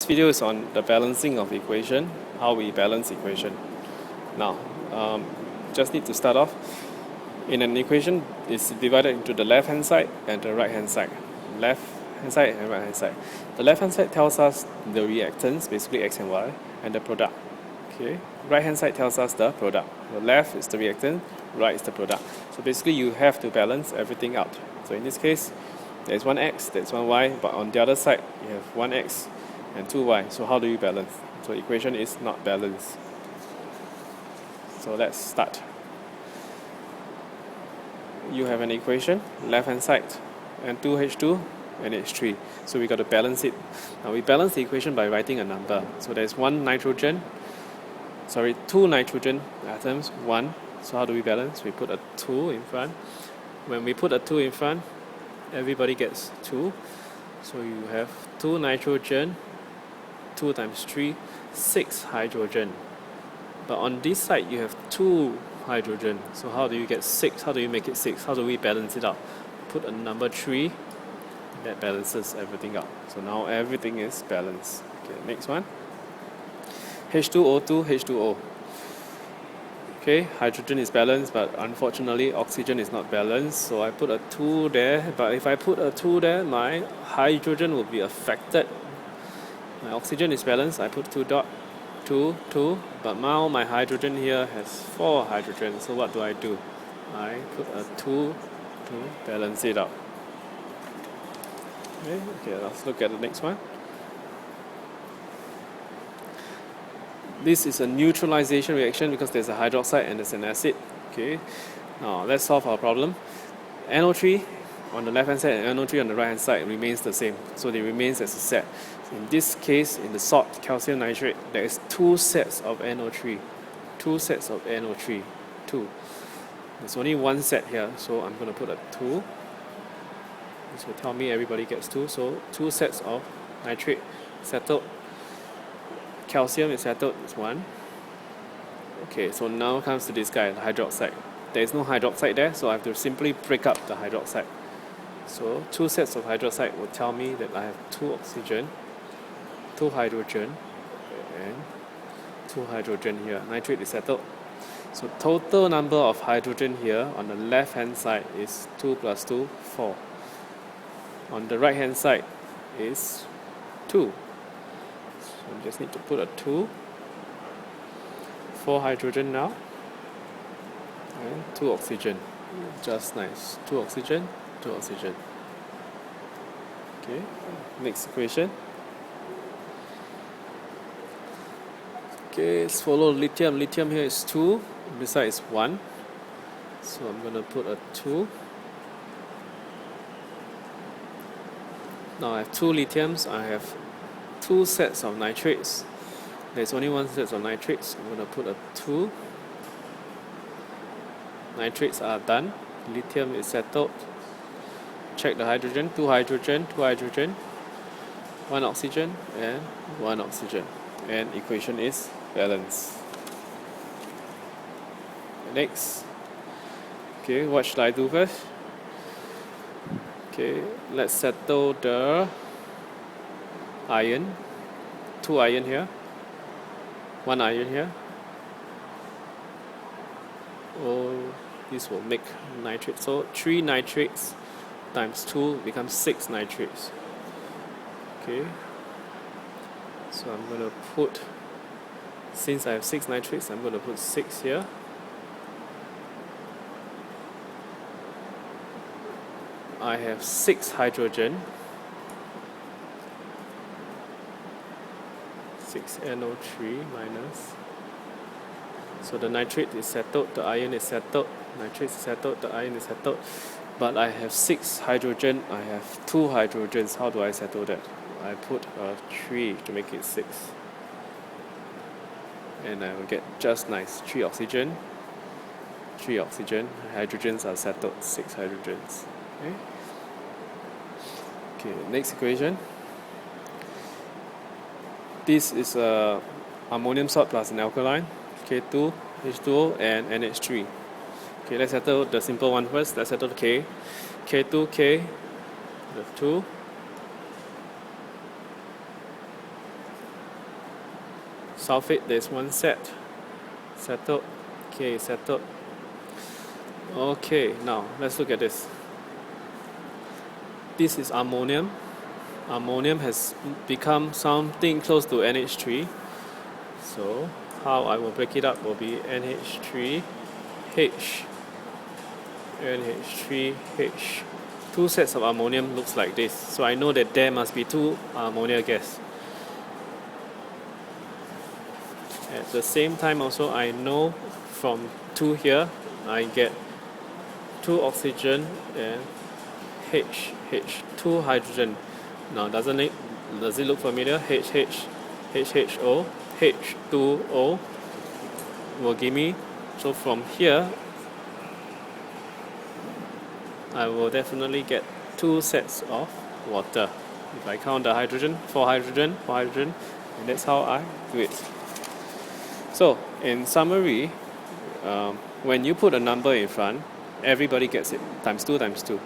video is on the balancing of equation, how we balance equation. Now, just need to start off. In an equation, it's divided into the left hand side and the right hand side. Left hand side and right hand side. The left hand side tells us the reactants, basically x and y, and the product. Okay. Right hand side tells us the product. The left is the reactant, right is the product. So basically you have to balance everything out. So in this case, there's one x, there's one y, but on the other side you have one x and two y. So how do you balance? So equation is not balanced. So let's start. You have an equation, left hand side, N2H2 and H3. So we got to balance it. Now we balance the equation by writing a number. So there's two nitrogen atoms, one. So how do we balance? We put a 2 in front. When we put a 2 in front, everybody gets 2. So you have 2 nitrogen, 2 times 3, 6 hydrogen. But on this side, you have 2 hydrogen. So how do you get 6? How do you make it 6? How do we balance it out? Put a number 3. That balances everything out. So now everything is balanced. Okay, next one. H2O2, H2O. Okay, hydrogen is balanced, but unfortunately oxygen is not balanced. So I put a 2 there. But if I put a 2 there, my hydrogen will be affected. My oxygen is balanced. I put 2 dot. 2, 2, but now my hydrogen here has 4 hydrogen. So what do? I put a 2 to balance it out. Okay, let's look at the next one. This is a neutralization reaction because there's a hydroxide and there's an acid. Okay, now let's solve our problem. NO3 on the left hand side and NO3 on the right hand side remains the same, so they remains as a set. In this case, in the salt calcium nitrate, there is 2 sets of NO3. 2 sets of NO3. 2. There's only one set here, so I'm going to put a 2. This will tell me everybody gets 2. So 2 sets of nitrate settled. Calcium is settled, it's 1. Okay, so now comes to this guy, the hydroxide. There is no hydroxide there, so I have to simply break up the hydroxide. So 2 sets of hydroxide will tell me that I have 2 oxygen, 2 hydrogen, and 2 hydrogen here. Nitrate is settled. So total number of hydrogen here on the left hand side is 2 plus 2, 4. On the right hand side is 2. So I just need to put a 2. 4 hydrogen now. And 2 oxygen. Just nice. 2 oxygen, 2 oxygen. Okay, next equation. Okay, let's follow lithium. Lithium here is 2, besides 1. So I'm going to put a 2. Now I have 2 lithiums. I have 2 sets of nitrates. There's only 1 set of nitrates. I'm going to put a 2. Nitrates are done. Lithium is settled. Check the hydrogen. 2 hydrogen, 2 hydrogen, 1 oxygen, and 1 oxygen. And equation is balanced. Next. Okay, what should I do first? Okay, let's settle the iron. 2 iron here. 1 iron here. Oh, this will make nitrate. So 3 nitrates times 2 becomes 6 nitrates. Okay. So I'm going to put, since I have 6 nitrates, I'm going to put 6 here. I have 6 hydrogen. 6 NO3 minus. So the nitrate is settled, the iron is settled, nitrate is settled, the iron is settled. But I have 6 hydrogen, I have 2 hydrogens. How do I settle that? I put a 3 to make it 6. And I will get just nice 3 oxygen, 3 oxygen. Hydrogens are settled, 6 hydrogens. Okay, next equation. This is a ammonium salt plus an alkaline, K2, H2O, and NH3. Okay, let's settle the simple one first. Let's settle the K. K2, K, the 2. Sulfate, there's one set. Settled. Okay, settled. Okay, now let's look at this. This is ammonium. Ammonium has become something close to NH3. So how I will break it up will be NH3H. NH3H. Two sets of ammonium looks like this. So I know that there must be two ammonia gas. At the same time also I know from 2 here I get 2 oxygen and H, 2 hydrogen. Now does it look familiar? HHO, H2O will give me, so from here I will definitely get 2 sets of water. If I count the hydrogen, 4 hydrogen, and that's how I do it. So in summary, when you put a number in front, everybody gets it, times 2 times 2.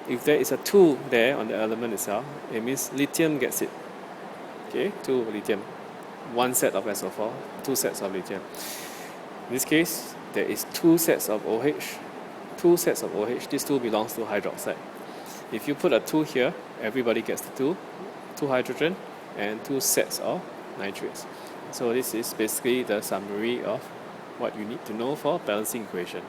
If there is a 2 there on the element itself, it means lithium gets it. Okay, 2 lithium. 1 set of SO4, 2 sets of lithium. In this case, there is 2 sets of OH. 2 sets of OH, this 2 belongs to hydroxide. If you put a 2 here, everybody gets the 2 hydrogen and 2 sets of nitrates. So this is basically the summary of what you need to know for balancing equation.